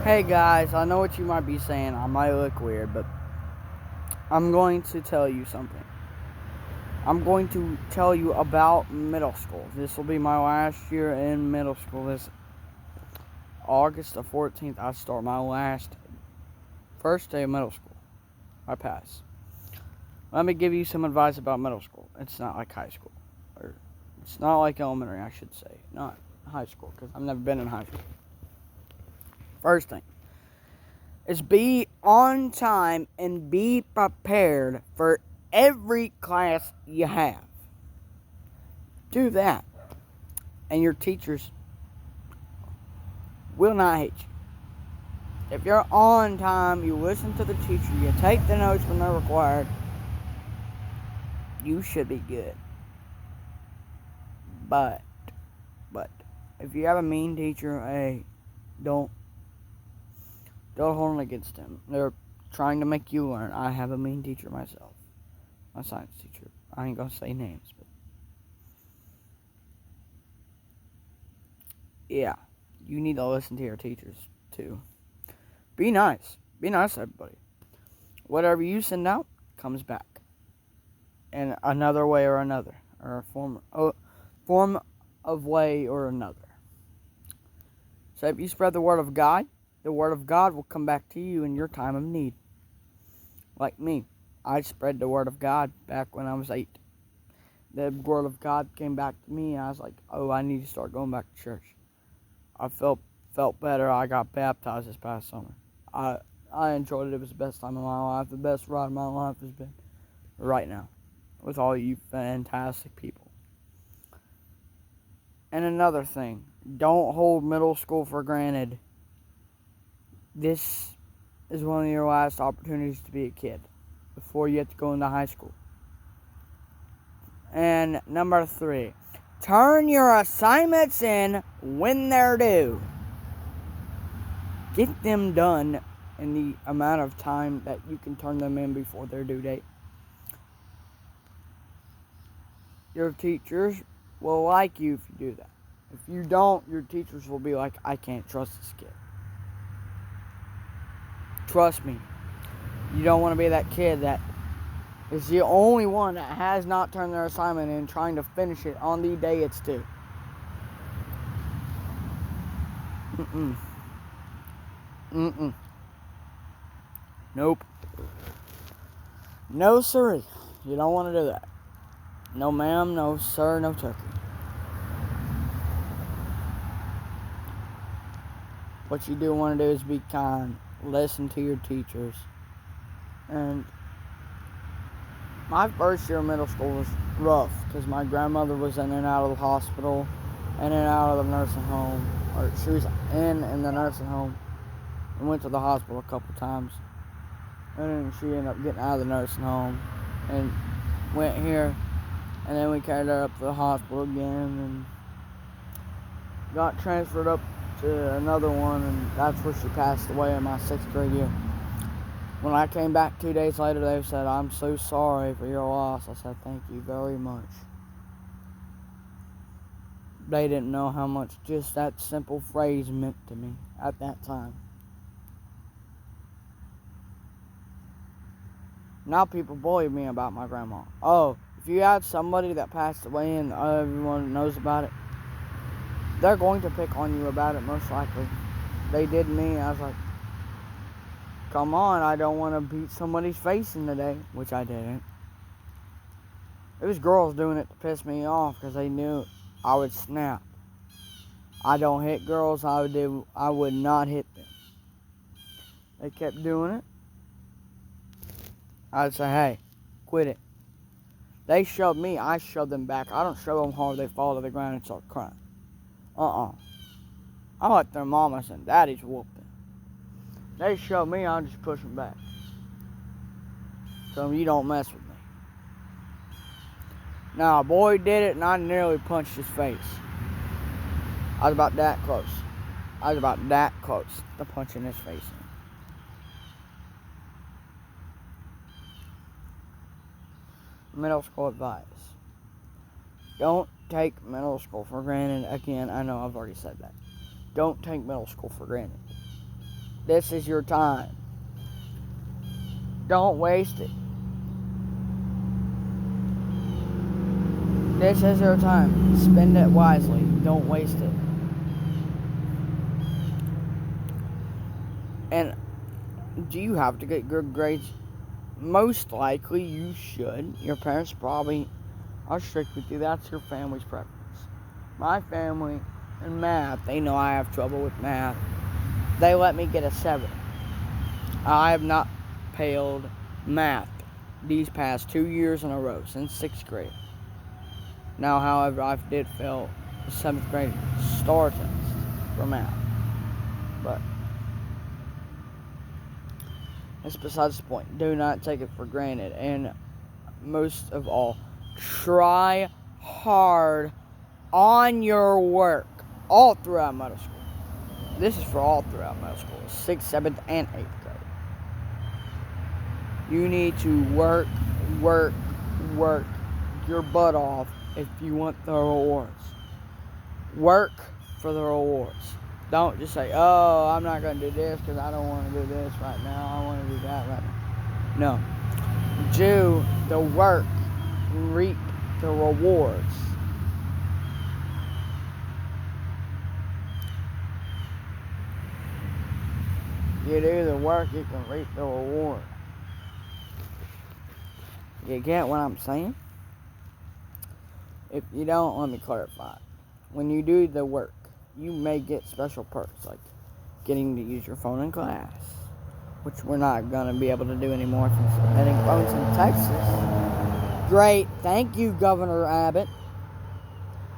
Hey guys, I know what you might be saying. I might look weird, but I'm going to tell you something. I'm going to tell you about middle school. This will be my last year in middle school. This August the 14th, I start my first day of middle school. I pass. Let me give you some advice about middle school. It's not like high school. Or it's not like elementary, I should say. Not high school, because I've never been in high school. First thing is be on time and be prepared for every class you have. Do that, and your teachers will not hate you. If you're on time, you listen to the teacher, you take the notes when they're required, you should be good. But, if you have a mean teacher, hey, don't hold it against them. They're trying to make you learn. I have a mean teacher myself. My science teacher. I ain't gonna say names, but yeah, you need to listen to your teachers too. Be nice. Be nice to everybody. Whatever you send out comes back in another way or another, or a form of way or another. So if you spread the word of God will come back to you in your time of need. Like me, I spread the word of God back when I was 8. The word of God came back to me, and I was like, "Oh, I need to start going back to church." I felt better. I got baptized this past summer. I enjoyed it. It was the best time of my life. The best ride of my life has been right now with all you fantastic people. And another thing, don't hold middle school for granted. This is one of your last opportunities to be a kid before you have to go into high school. And number 3, turn your assignments in when they're due. Get them done in the amount of time that you can turn them in before their due date. Your teachers will like you if you do that. If you don't, your teachers will be like, I can't trust this kid. Trust me. You don't want to be that kid that is the only one that has not turned their assignment in trying to finish it on the day it's due. Nope. No siree. You don't want to do that. No ma'am, no sir, no turkey. What you do want to do is be kind. Listen to your teachers. And my first year of middle school was rough because my grandmother was in and out of the hospital, in and out of the nursing home. Or she was in the nursing home and went to the hospital a couple times. And then she ended up getting out of the nursing home and went here. And then we carried her up to the hospital again and got transferred up to another one, and that's where she passed away in my 6th grade year. When I came back 2 days later, they said, "I'm so sorry for your loss." I said, "Thank you very much." They didn't know how much just that simple phrase meant to me at that time. Now people bully me about my grandma. Oh, if you had somebody that passed away and everyone knows about it, they're going to pick on you about it most likely. They did me. I was like, come on, I don't want to beat somebody's face in the day, which I didn't. It was girls doing it to piss me off because they knew I would snap. I don't hit girls. I would not hit them. They kept doing it. I'd say, hey, quit it. They shoved me. I shoved them back. I don't shove them hard. They fall to the ground and start crying. I let their mamas and daddies whoop them. They shove me. I'll just push them back. So you don't mess with me. Now, a boy did it, and I nearly punched his face. I was about that close. To punching his face in. Middle school advice. Don't take middle school for granted. Again, I know I've already said that. Don't take middle school for granted. This is your time. Don't waste it. This is your time. Spend it wisely. Don't waste it. And do you have to get good grades? Most likely you should. Your parents probably are strict with you. That's your family's preference. My family in math, they know I have trouble with math. They let me get a 7. I have not failed math these past 2 years in a row since 6th grade. Now, however, I did fail the 7th grade STAR test for math. But that's besides the point. Do not take it for granted. And most of all, try hard on your work all throughout middle school. This is for all throughout middle school, 6th, 7th, and 8th grade. You need to work your butt off if you want the rewards. Work for the rewards. Don't just say, oh, I'm not going to do this because I don't want to do this right now. I want to do that right now. No. Do the work. Reap the rewards. You do the work, you can reap the reward. You get what I'm saying? If you don't, let me clarify. When you do the work, you may get special perks like getting to use your phone in class, which we're not going to be able to do anymore since we're banning phones in Texas. Great. Thank you, Governor Abbott.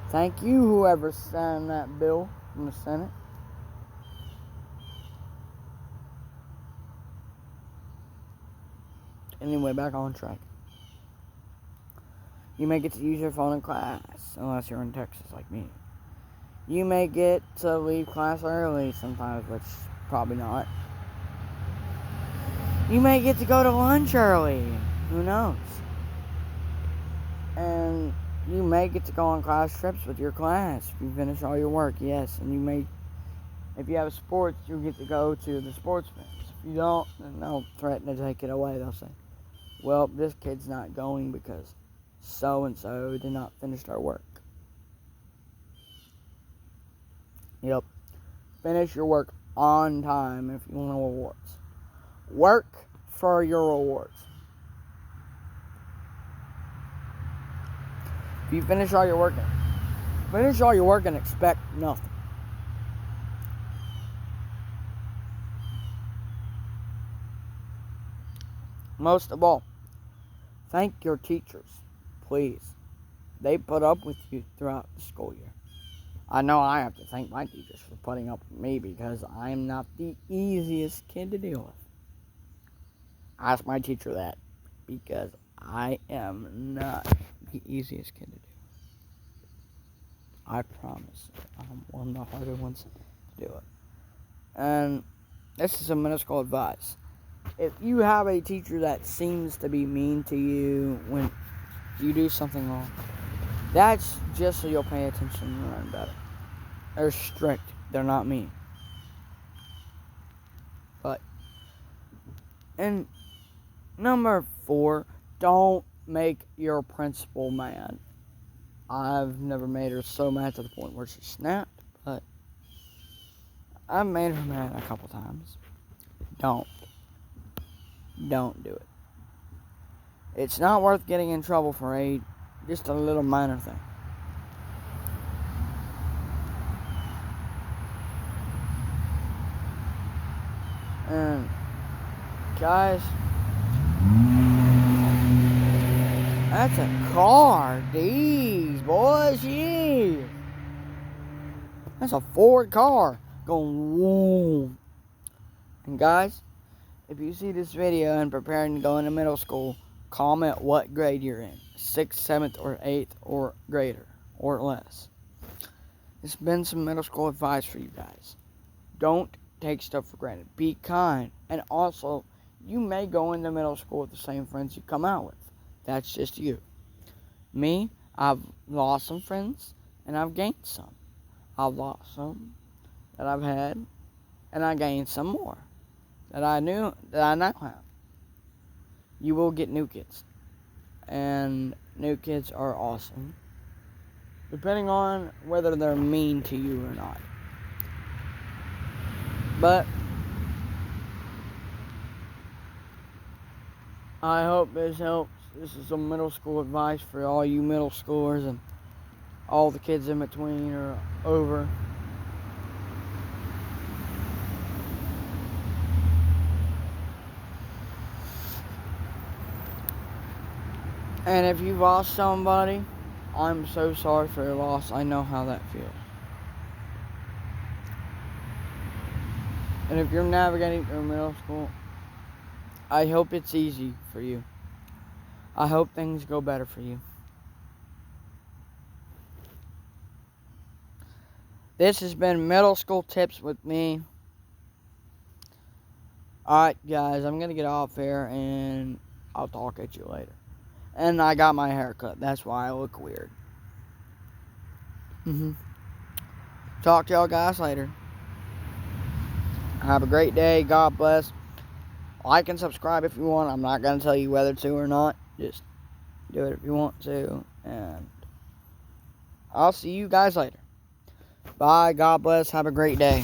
Thank you, whoever signed that bill from the Senate. Anyway, back on track. You may get to use your phone in class, unless you're in Texas like me. You may get to leave class early sometimes, which probably not. You may get to go to lunch early. Who knows? And you may get to go on class trips with your class if you finish all your work, yes. And you may, if you have sports, you'll get to go to the sports events. If you don't, then they'll threaten to take it away. They'll say, well, this kid's not going because so-and-so did not finish their work. Yep. Finish your work on time if you want rewards. Work for your rewards. If you finish all your work and expect nothing. Most of all, thank your teachers, please. They put up with you throughout the school year. I know I have to thank my teachers for putting up with me because I'm not the easiest kid to deal with. Ask my teacher that because I am not the easiest kid to deal with. I promise. I'm one of the harder ones to do it. And this is some middle school advice. If you have a teacher that seems to be mean to you when you do something wrong, that's just so you'll pay attention and learn better. They're strict. They're not mean. But, and number 4, don't make your principal mad. I've never made her so mad to the point where she snapped, but I've made her mad a couple times. Don't do it. It's not worth getting in trouble for just a little minor thing. And guys, that's a car. These boys, yeah. That's a Ford car going whoom. And guys, if you see this video and preparing to go into middle school, comment what grade you're in. 6th, 7th, or 8th, or greater, or less. It's been some middle school advice for you guys. Don't take stuff for granted. Be kind. And also, you may go into middle school with the same friends you come out with. That's just you. Me, I've lost some friends, and I've gained some. I've lost some that I've had, and I gained some more. that I now have. You will get new kids. And new kids are awesome. Depending on whether they're mean to you or not. But I hope this helps. This is some middle school advice for all you middle schoolers and all the kids in between or over. And if you've lost somebody, I'm so sorry for your loss. I know how that feels. And if you're navigating through middle school, I hope it's easy for you. I hope things go better for you. This has been Middle School Tips with me. Alright, guys, I'm going to get off here and I'll talk at you later. And I got my hair cut. That's why I look weird. Talk to y'all guys later. Have a great day. God bless. Like and subscribe if you want. I'm not going to tell you whether to or not. Just do it if you want to. And I'll see you guys later. Bye. God bless. Have a great day.